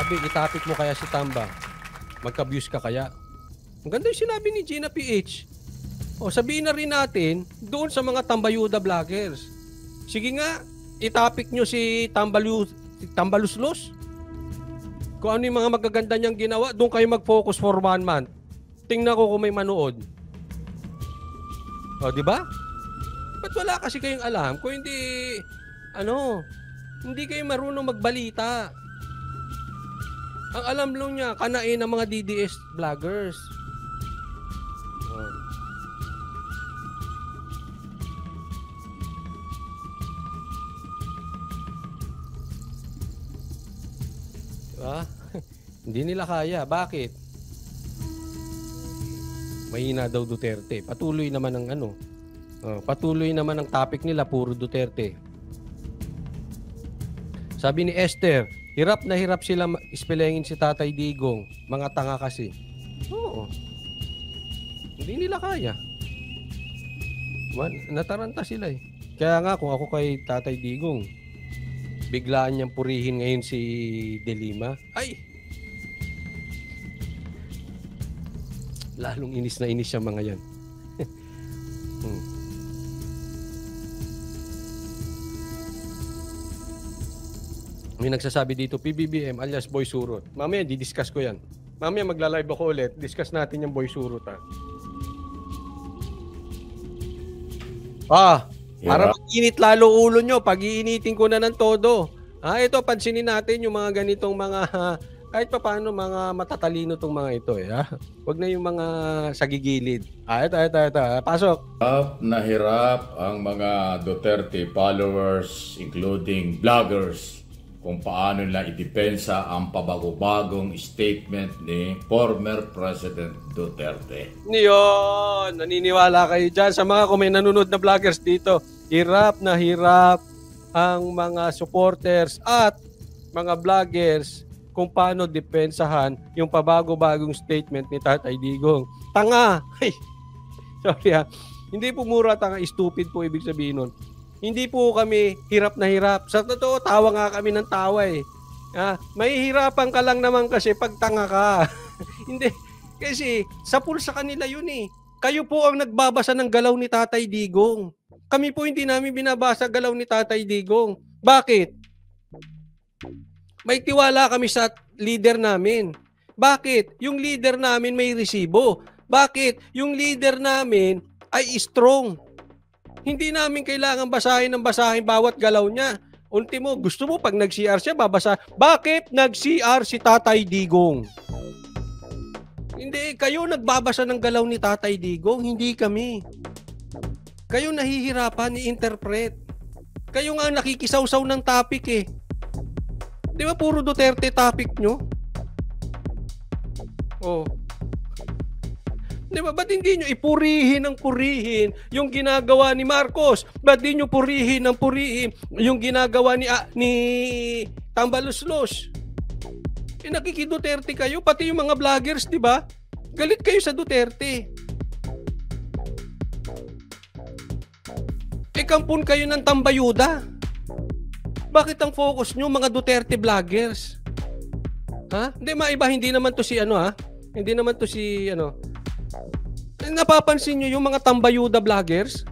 Sabi, itapik mo kaya si Tamba. Magka-views ka kaya? Ang ganda yung sinabi ni Gina PH. O, sabihin na rin natin doon sa mga tambayuda vloggers. Sige nga, itapik nyo si Tambaluslos. Kung ano yung mga magaganda niyang ginawa, doon kayo mag-focus for 1 month. Tingnan ko kung may manood. O, di ba? Ba't wala kasi kayong alam? Kung hindi, hindi kayo marunong magbalita. Ang alam lang niya, kanain ng mga DDS vloggers. Diba? Hindi nila kaya. Bakit? Mahina daw Duterte. Patuloy naman ang patuloy naman ang topic nila, puro Duterte. Sabi ni Esther, hirap na hirap sila ispelengin si Tatay Digong. Mga tanga kasi. Oo. Hindi nila kaya. Nataranta sila eh. Kaya nga kung ako kay Tatay Digong, biglaan niyang purihin ngayon si De Lima. Ay! Lalong inis na inis siya mga yan. May nagsasabi dito, PBBM alias Boy Surot. Mamaya, di-discuss ko yan. Mamaya, magla-live ako ulit. Discuss natin yung Boy Surot, ha? Para mag-init lalo ulo nyo. Pag-iinitin ko na ng todo. Ito, pansinin natin yung mga ganitong mga, kahit pa paano, mga matatalino tong mga ito, eh, ha? Huwag na yung mga sagigilid. Ito. Pasok. Hirap na hirap ang mga Duterte followers, including vloggers, kung paano nila idepensa ang pabago-bagong statement ni former President Duterte. Yun! Naniniwala kayo dyan sa mga kung may nanonood na vloggers dito. Hirap na hirap ang mga supporters at mga vloggers kung paano depensahan yung pabago-bagong statement ni Tatay Digong. Tanga! Ay, sorry ha. Hindi po mura tanga, stupid po ibig sabihin nun. Hindi po kami hirap na hirap. Sa totoo, tawa nga kami ng tawa eh. Mahihirapan ka lang naman kasi pag tanga ka. Hindi. Kasi sa pulsa kanila yun eh. Kayo po ang nagbabasa ng galaw ni Tatay Digong. Kami po hindi namin binabasa galaw ni Tatay Digong. Bakit? May tiwala kami sa leader namin. Bakit? Yung leader namin may resibo. Bakit? Yung leader namin ay strong. Hindi namin kailangan basahin bawat galaw niya. Ultimo, gusto mo pag nag-CR siya, babasa. Bakit nag-CR si Tatay Digong? Hindi, kayo nagbabasa ng galaw ni Tatay Digong, hindi kami. Kayo nahihirapan i-interpret. Kayo nga nakikisawsaw ng topic eh. Di ba puro Duterte topic nyo? Oh. Di ba? Ba't hindi nyo ipurihin ng purihin yung ginagawa ni Marcos? Ba't di nyo purihin ng purihin yung ginagawa ni Tambaluslos? Nakikiduterte kayo, pati yung mga vloggers, di ba? Galit kayo sa Duterte. Kampun kayo ng tambayuda. Bakit ang focus nyo mga Duterte vloggers? Hindi, maiba, hindi naman to si Hindi naman to si Napapansin nyo yung mga tambayuda vloggers?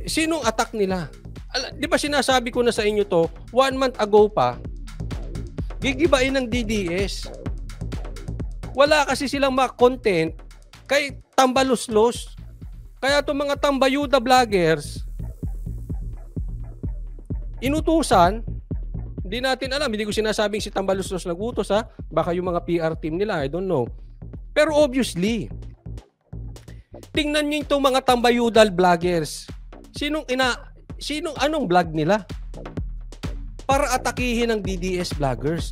Sinong attack nila? Di ba sinasabi ko na sa inyo to, 1 month ago pa, gigibain ng DDS. Wala kasi silang mga content kay Tambaluslos. Kaya itong mga tambayuda vloggers, inutusan, hindi natin alam, hindi ko sinasabing si Tambaluslos nagutos ha. Baka yung mga PR team nila, I don't know. Pero obviously, tingnan niyo itong mga tambayudal vloggers. Anong vlog nila? Para atakihin ng DDS vloggers.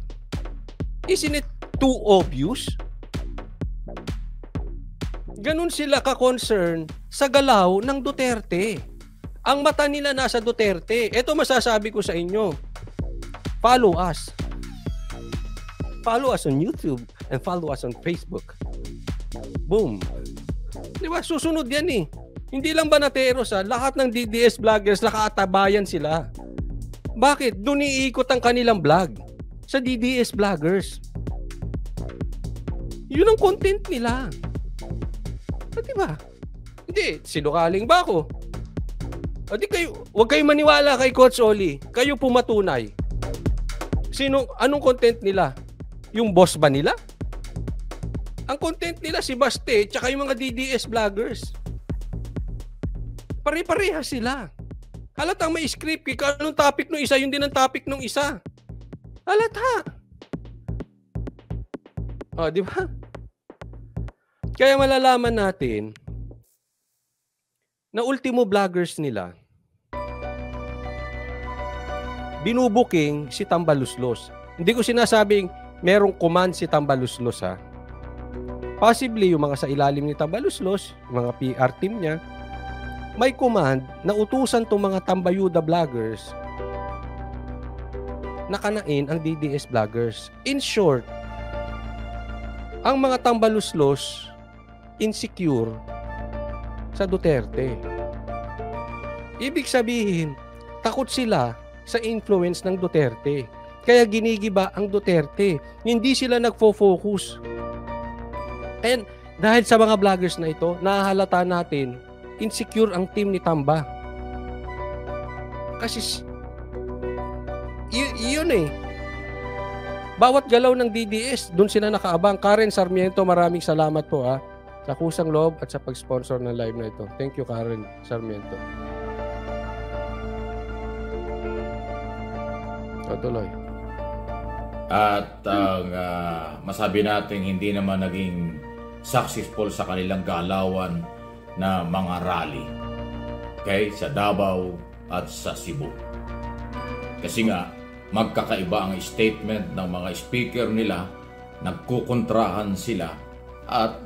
Isn't it too obvious? Ganun sila ka-concern sa galaw ng Duterte. Ang mata nila nasa Duterte. Ito masasabi ko sa inyo. Follow us. Follow us on YouTube and follow us on Facebook. Boom. Di ba? Susunod yan eh. Hindi lang Banateros lahat ng DDS vloggers nakaatabayan sila. Bakit? Doon iikot ang kanilang vlog. Sa DDS vloggers. Yun ang content nila. Diba? Hindi, sinungaling ba ako? Huwag kayo maniwala kay Coach Oli. Kayo pumatunay. Anong content nila? Yung boss ba nila? Ang content nila si Baste tsaka yung mga DDS vloggers. Pare-pareha sila. Halatang may script. Kaya anong topic ng isa, yun din ang topic ng isa. Halata. Di ba? Kaya malalaman natin na ultimo vloggers nila binubuking si Tambaluslos. Hindi ko sinasabing merong command si Tambaluslos ha. Possibly yung mga sa ilalim ni Tambaluslos, yung mga PR team niya, may command na utusan tong mga tambayuda vloggers na kanain ang DDS vloggers. In short, ang mga Tambaluslos insecure sa Duterte. Ibig sabihin, takot sila sa influence ng Duterte. Kaya ginigiba ang Duterte. Hindi sila nagfo-focus. And dahil sa mga vloggers na ito, nahahalata natin, insecure ang team ni Tamba. Kasi, yun eh. Bawat galaw ng DDS, doon sila nakaabang. Karen Sarmiento, maraming salamat po sa kusang loob at sa pag-sponsor ng live na ito. Thank you, Karen Sarmiento. Tuloy. At ang masabi natin hindi naman naging successful sa kanilang galawan na mga rally. Okay? Sa Davao at sa Cebu. Kasi nga, magkakaiba ang statement ng mga speaker nila, nagkukontrahan sila, at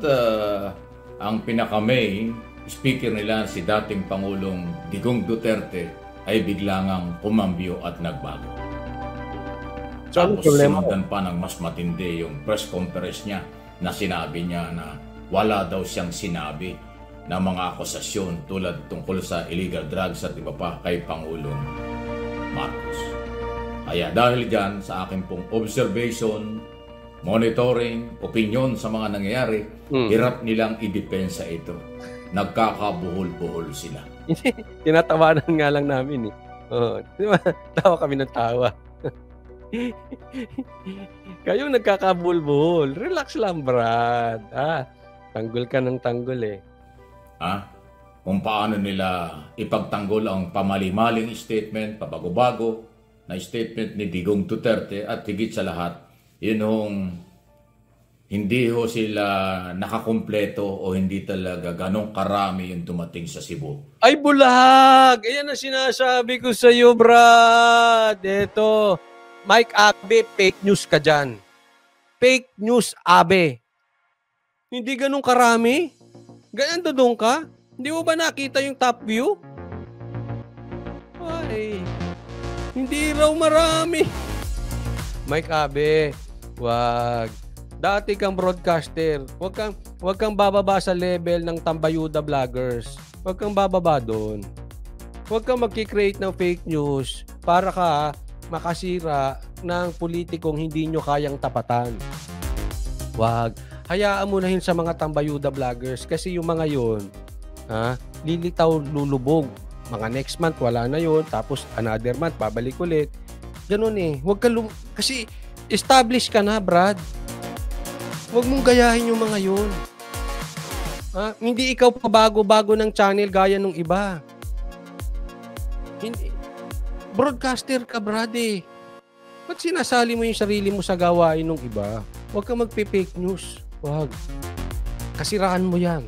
ang pinaka-main speaker nila, si dating Pangulong Digong Duterte, ay biglangang kumambyo at nagbago. Tapos simundan pa ng mas matindi yung press conference niya na sinabi niya na wala daw siyang sinabi na mga akusasyon tulad tungkol sa illegal drugs at iba pa kay Pangulong Marcos. Kaya dahil dyan sa aking pong observation, monitoring, opinion sa mga nangyayari, hirap nilang idepensa ito. Nagkakabuhol-buhol sila. Tinatawanan nga lang namin eh. Diba? Tawa kami ng tawa. Kayong nagkakabulbul. Relax lang, Brad. Tanggol ka ng tanggol eh. Kung paano nila ipagtanggol ang pamali-maling statement, pabago-bago na statement ni Digong Duterte, at higit sa lahat, yun hindi ho sila nakakumpleto o hindi talaga ganong karami yung dumating sa Cebu. Ay, bulag! Ayan ang sinasabi ko sa iyo, Brad. Ito. Mike Abe, fake news ka dyan. Fake news, Abe. Hindi ganun karami? Ganyan doon ka? Hindi mo ba nakita yung top view? Ay, hindi raw marami. Mike Abe, wag. Dati kang broadcaster. Wag kang bababa sa level ng tambayuda vloggers. Wag kang bababa doon. Wag kang magki-create ng fake news para ka makasira ng politikong hindi nyo kayang tapatan. Wag. Hayaan mo na yun sa mga tambayuda vloggers kasi yung mga yun, lilitaw, lulubog. Mga next month, wala na yun. Tapos another month, babalik ulit. Ganun eh. Wag ka kasi establish ka na, Brad. Wag mong gayahin yung mga yun. Hindi ikaw pabago-bago ng channel gaya nung iba. Hindi. Broadcaster ka, Brad eh. Ba't sinasali mo yung sarili mo sa gawain ng iba? Huwag kang magpe-fake news. Huwag. Kasiraan mo yan.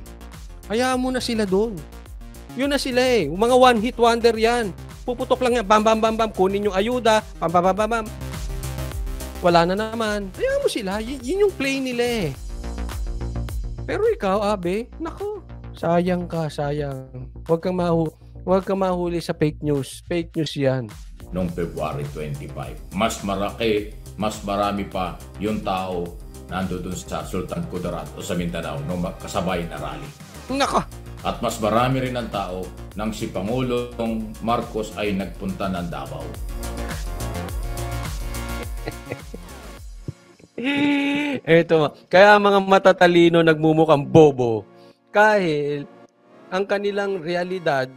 Hayaan mo na sila doon. Yun na sila eh. Mga one-hit wonder yan. Puputok lang yan. Bam, bam, bam, bam. Kunin yung ayuda. Bam, bam, bam, bam, bam. Wala na naman. Hayaan mo sila. Yun yung play nila eh. Pero ikaw, Abe, nako, sayang ka, sayang. Huwag kang mahuli sa fake news. Fake news yan. Noong February 25. Mas marami pa yung tao nandoon sa Sultan Kudarat o sa Mindanao nung kasabay na rally. Nako! At mas marami rin ang tao nang si Pangulong Marcos ay nagpunta ng Davao. Eto, kaya mga matatalino nagmumukhang bobo kahit ang kanilang realidad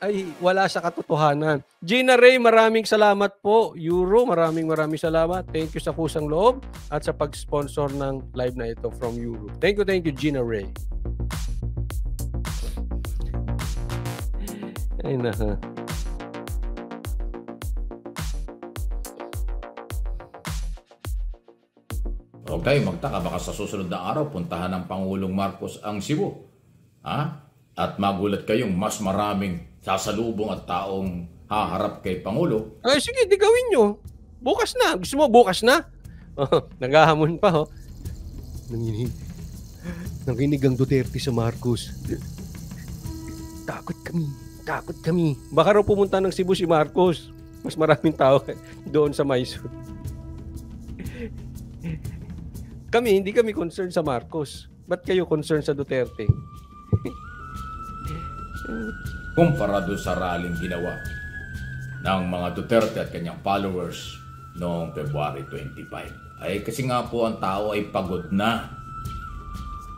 ay wala sa katotohanan. Gina Ray, maraming salamat po. Euro, maraming salamat. Thank you sa kusang loob at sa pag-sponsor ng live na ito from Euro. Thank you, Gina Ray. Ay na ha. Okay, magtaka baka sa susunod na araw puntahan ng Pangulong Marcos ang Cebu. Ha? At magulat kayong mas maraming sasalubong at taong haharap kay Pangulo. Ay, sige, di gawin nyo. Bukas na. Gusto mo bukas na? Oh, naghahamon pa, ho. Nanginig ang Duterte sa Marcos. Takot kami. Baka raw pumunta ng Cebu si Marcos. Mas maraming tao doon sa Mysore. Hindi kami concerned sa Marcos. Ba't kayo concerned sa Duterte? Kumpara doon sa rallying ginawa ng mga Duterte at kanyang followers noong February 25. Ay kasi nga po ang tao ay pagod na.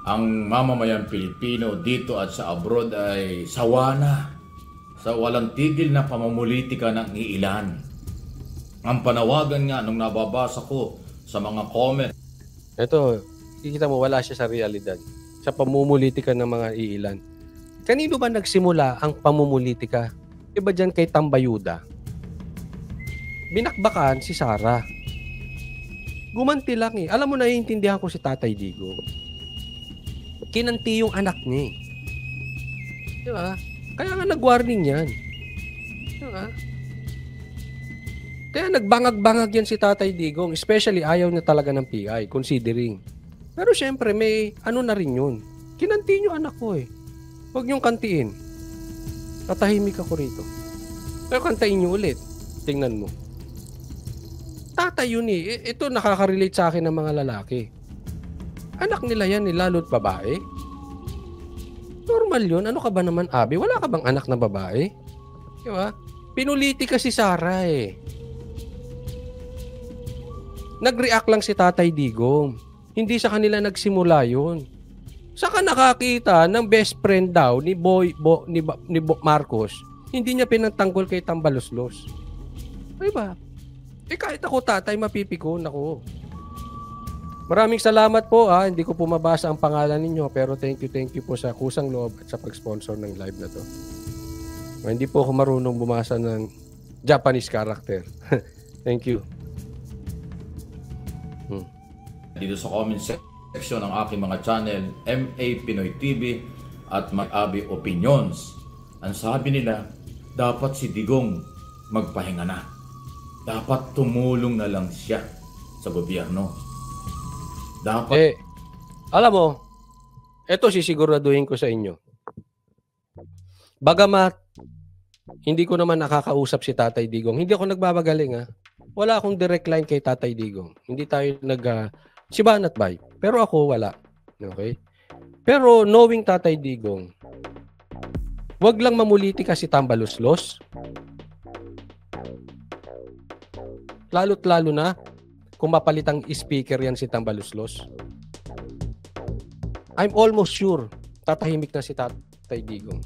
Ang mamamayang Pilipino dito at sa abroad ay sawa na sa walang tigil na pamumulitika ng iilan. Ang panawagan nga nung nababasa ko sa mga comment. Ito, kikita mo wala siya sa realidad. Sa pamumulitika ng mga iilan. Kanino ba nagsimula ang pamumulitika? Iba dyan kay Tambayuda. Binakbakan si Sara. Gumanti lang eh. Alam mo, naiintindihan ko si Tatay Digo. Kinanti yung anak niya eh. Di ba? Kaya nga nag-warning yan. Di ba? Kaya nagbangag-bangag yan si Tatay Digong. Especially ayaw niya talaga ng PI, considering. Pero syempre, may ano na rin yun. Kinanti niyo anak ko eh. Huwag niyong kantiin. Tatahimik ako rito. Pero kantayin niyo ulit. Tingnan mo. Tatay yun eh. Ito nakaka-relate sa akin ng mga lalaki. Anak nila yan eh, lalo't babae. Normal yun. Ano ka ba naman, Abi? Wala ka bang anak na babae? Diba? Pinuliti ka si Sara eh. Nag-react lang si Tatay Digong. Hindi sa kanila nagsimula yun. Saka nakakita ng best friend daw ni Marcos, hindi niya pinagtanggol kay Tambaluslos. Diba? Kahit ako tatay, mapipikon ako. Maraming salamat po ha. Hindi ko po mabasa ang pangalan ninyo, pero thank you po sa kusang loob at sa pag-sponsor ng live na to. Hindi po ako marunong bumasa ng Japanese character. Thank you. Dito sa comment section ng aking mga channel, MA Pinoy TV at Mag-Abi Opinions. Ang sabi nila, dapat si Digong magpahinga na. Dapat tumulong na lang siya sa gobyerno. Dapat... alam mo, eto sisiguraduhin ko sa inyo. Bagamat hindi ko naman nakakausap si Tatay Digong, hindi ako nagbabagaling ha. Wala akong direct line kay Tatay Digong. Hindi tayo si Banat Bay. Pero ako wala. Okay? Pero knowing Tatay Digong, wag lang mamuliti ka si Tambaluslos. Lalo't lalo na kung mapalitang speaker yan si Tambaluslos. I'm almost sure tatahimik na si Tatay Digong.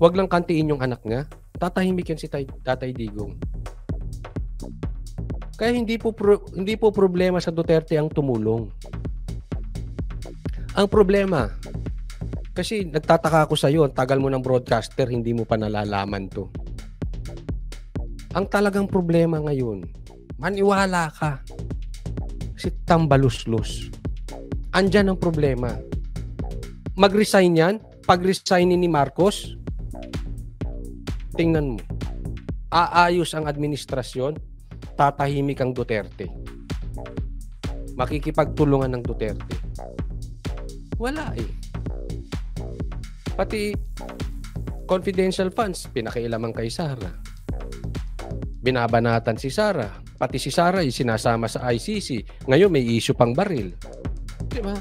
Wag lang kantiin yung anak niya. Tatahimik yan si Tatay Digong. Kaya hindi po problema sa Duterte ang tumulong. Ang problema, kasi nagtataka ako sa iyo, tagal mo ng broadcaster, hindi mo pa nalalaman to. Ang talagang problema ngayon, maniwala ka, si Tambaluslos. Andyan ang problema. Mag-resign yan, pag-resign ni Marcos, tingnan mo, aayos ang administrasyon, tatahimik ang Duterte. Makikipagtulungan ng Duterte. Wala eh. Pati confidential funds, pinakialaman kay Sara. Binabanatan si Sara. Pati si Sara ay sinasama sa ICC. Ngayon may issue pang baril. Diba?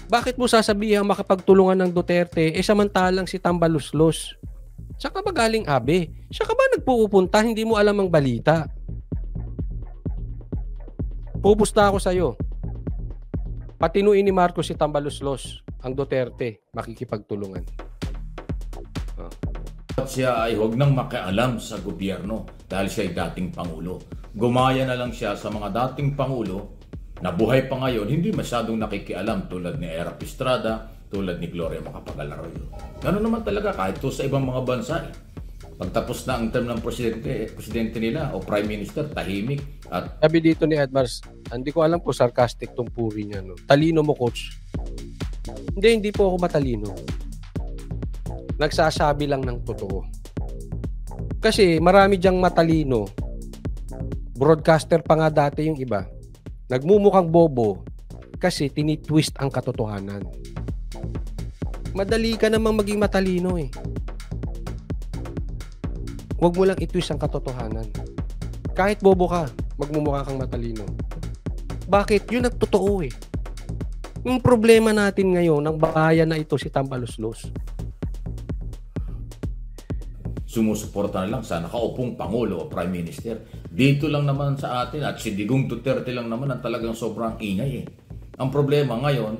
Bakit mo sasabihin makapagtulungan ng Duterte samantalang si Tambaluslos? Siya ka ba galing Abe? Siya ka ba nagpupunta? Hindi mo alam ang balita. Pupusta ako sa'yo. Patinuin ni Marcos si Tambaluslos, ang Duterte, makikipagtulungan. At siya ay huwag nang makialam sa gobyerno dahil siya ay dating Pangulo. Gumaya na lang siya sa mga dating Pangulo na buhay pa ngayon, hindi masyadong nakikialam tulad ni Erap Estrada, tulad ni Gloria Macapagal Arroyo. Gano'n naman talaga kahit to sa ibang mga bansa. Pagtapos na ang term ng presidente nila o prime minister, tahimik. At sabi dito ni Edmars, hindi ko alam kung sarcastic tong puri niya. No? Talino mo, coach. Hindi po ako matalino. Nagsasabi lang ng totoo. Kasi marami diyang matalino. Broadcaster pa nga dati yung iba. Nagmumukhang bobo kasi tinitwist ang katotohanan. Madali ka namang maging matalino eh. Huwag mo lang itwist ang katotohanan. Kahit bobo ka, magmumukha kang matalino. Bakit? Yun ang totoo eh. Yung problema natin ngayon, ng bayan na ito si Tambaluslos. Sumusuporta na lang sa nakaupong Pangulo o Prime Minister. Dito lang naman sa atin at si Digong Duterte lang naman ang talagang sobrang ingay eh. Ang problema ngayon,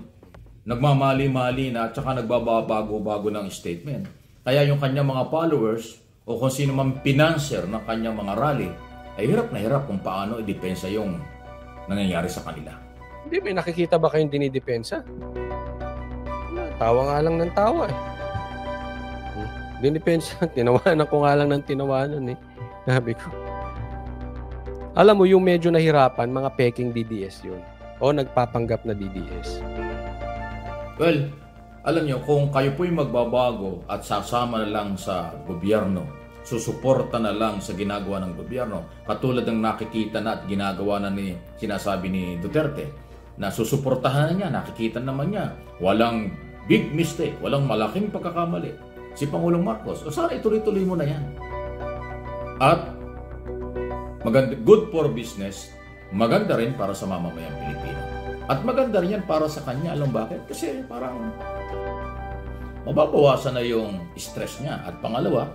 nagmamali-mali na at saka nagbabago-bago ng statement. Kaya yung kanyang mga followers o kung sino man pinanser ng kanyang mga rally ay hirap na hirap kung paano idepensa yung nangyayari sa kanila. Hindi, may nakikita ba kayong dinidepensa? Tawa nga lang ng tawa eh. Dinipensa, tinawanan ko nga lang ng tinawanan eh. Sabi ko. Alam mo, yung medyo nahirapan, mga peking DDS yun. O nagpapanggap na DDS. Well, alam nyo, kung kayo po'y magbabago at sasama na lang sa gobyerno, susuporta na lang sa ginagawa ng gobyerno, katulad ng nakikita na at ginagawa na sinasabi ni Duterte, na susuportahan na niya, nakikita naman niya, walang big mistake, walang malaking pagkakamali si Pangulong Marcos. O sana ituloy-tuloy mo na yan. At maganda, good for business, maganda rin para sa mamamayang Pilipino. At maganda rin yan para sa kanya. Alam bakit? Kasi parang mababawasan na yung stress niya. At pangalawa,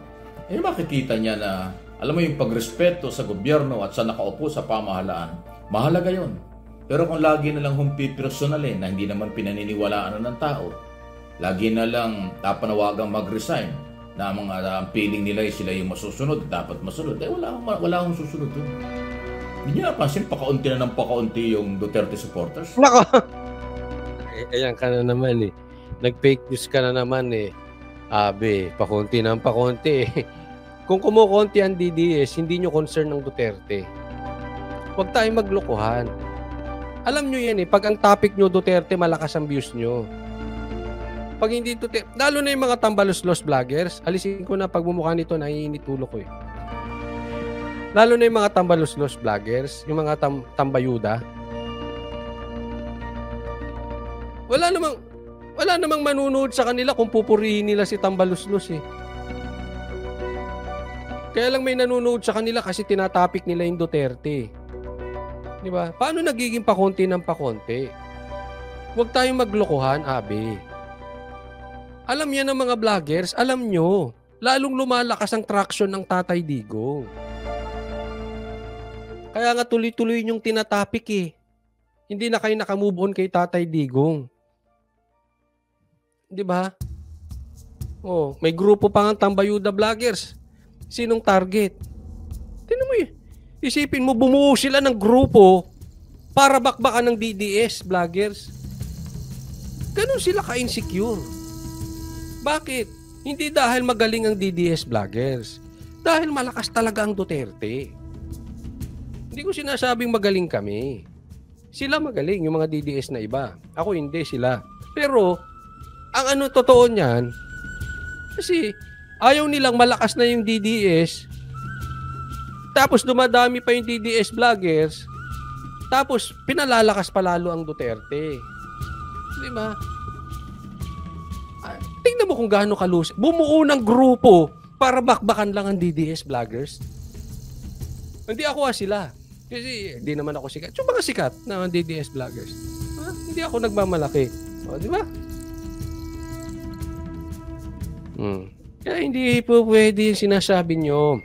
makikita niya na, alam mo yung pagrespeto sa gobyerno at sa nakaupo sa pamahalaan, mahalaga yun. Pero kung lagi na lang humpi personalin na hindi naman pinaniniwalaan ng tao, lagi na lang napanawagang mag-resign na ang feeling nila ay sila yung masusunod, dapat masunod. Wala akong susunod doon. Hindi niya napansin, pakaunti na ng pakaunti yung Duterte supporters. Nako! Ayan ka na naman eh. Nag-fake news ka na naman eh. Abe, pakunti ng pakunti eh. Kung kumukunti ang DDS, hindi nyo concern ng Duterte. Huwag tayong maglokohan. Alam nyo yan eh, pag ang topic nyo Duterte, malakas ang views nyo. Pag hindi Duterte, lalo na yung mga Tambaluslos vloggers, alisin ko na pagmumukha nito, naiinit ulo ko eh. Lalo na yung mga Tambaluslos vloggers, yung mga tambayuda. Wala namang manunood sa kanila kung pupurihin nila si Tambaluslos eh. Kaya lang may nanonood sa kanila kasi tinatapik nila yung Duterte. Di ba? Paano nagiging pakonti ng pakonti? Huwag tayong maglokohan, Abi. Alam yan ng mga vloggers, alam nyo. Lalong lumalakas ang traction ng Tatay Digong. Kaya nga tuloy-tuloy yung tinatapik eh. Hindi na kayo nakamove on kay Tatay Digong. Di ba? Oh, may grupo pa nga tambayuda vloggers. Sinong target? Tingnan mo eh. Isipin mo, bumuo sila ng grupo para bakbakan ng DDS vloggers. Ganun sila ka-insecure. Bakit? Hindi dahil magaling ang DDS vloggers. Dahil malakas talaga ang Duterte. Hindi ko sinasabing magaling kami. Sila magaling, yung mga DDS na iba. Ako hindi, sila. Pero, ang totoo niyan, kasi ayaw nilang malakas na yung DDS, tapos dumadami pa yung DDS vloggers, tapos pinalalakas pa lalo ang Duterte. Di ba? Tingnan mo kung gaano kalus. Bumuo ng grupo para bakbakan lang ang DDS vloggers. Hindi ako sila. Kasi hindi naman ako sikat. Yung mga sikat na DDS vloggers. Hindi ako nagmamalaki. O, di ba? Kaya hindi po pwede yung sinasabi nyo.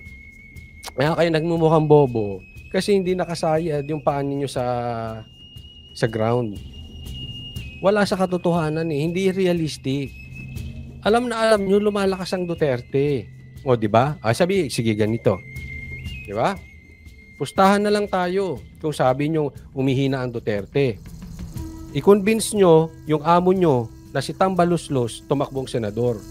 Kaya kayo nagmumukhang bobo. kasi hindi nakasayad yung paa ninyo sa ground. Wala sa katotohanan eh, hindi realistic. Alam na alam nyo, lumalakas ang Duterte. O, di ba? Sabi, sige ganito. Di ba? Pustahan na lang tayo kung sabi nyo umihina ang Duterte. I-convince nyo yung amo nyo na si Tambaluslos tumakbong senador.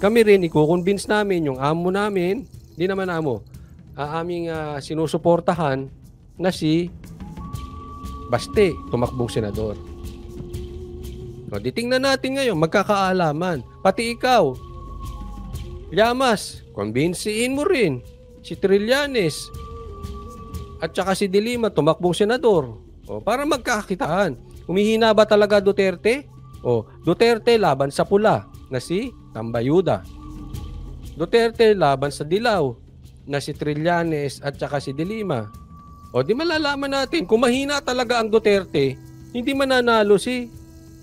Kami rin, i-convince namin yung amo namin, hindi naman amo, aming sinusuportahan na si Baste tumakbong senador. O, ditingnan natin ngayon, magkakaalaman. Pati ikaw, Llamas, kumbinsiin mo rin si Trillanes at saka si De Lima tumakbong senador. O, para magkakitaan. Humihina ba talaga Duterte? O, Duterte laban sa pula na si Tambayuda. Duterte laban sa dilaw na si Trillanes at saka si De Lima. O, di malalaman natin kung mahina talaga ang Duterte, hindi mananalo si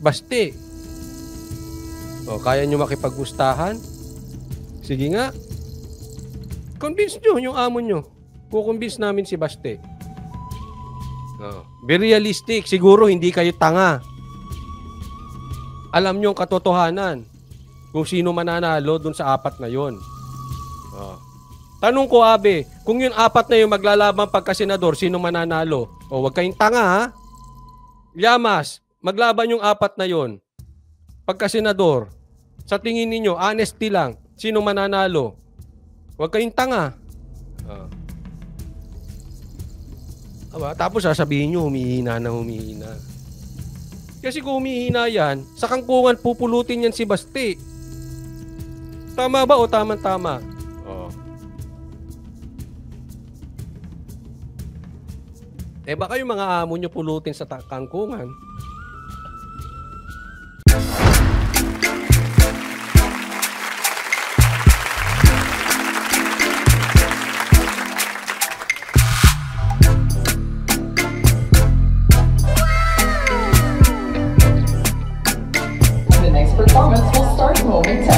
Baste. O, kaya nyo makipaggustahan? Sige nga. Convince nyo yung amo nyo. Kukonvince namin si Baste. Be realistic. Siguro hindi kayo tanga. Alam nyo ang katotohanan kung sino mananalo dun sa apat na yon. Tanong ko, Abe, kung yung apat na yung maglalaban pagka-senador, sino mananalo? O, wag kayong tanga, ha? Llamas, maglaban yung apat na yon pagka-senador. Sa tingin ninyo, honesty lang, sino mananalo? Huwag kayong tanga. Tapos sasabihin nyo, humihina na humihina. Kasi kung humihina yan, sa kangkungan pupulutin yan si Baste. Tama ba o tama-tama? Baka yung mga amo nyo pulutin sa kangkungan. The next performance will start momentarily.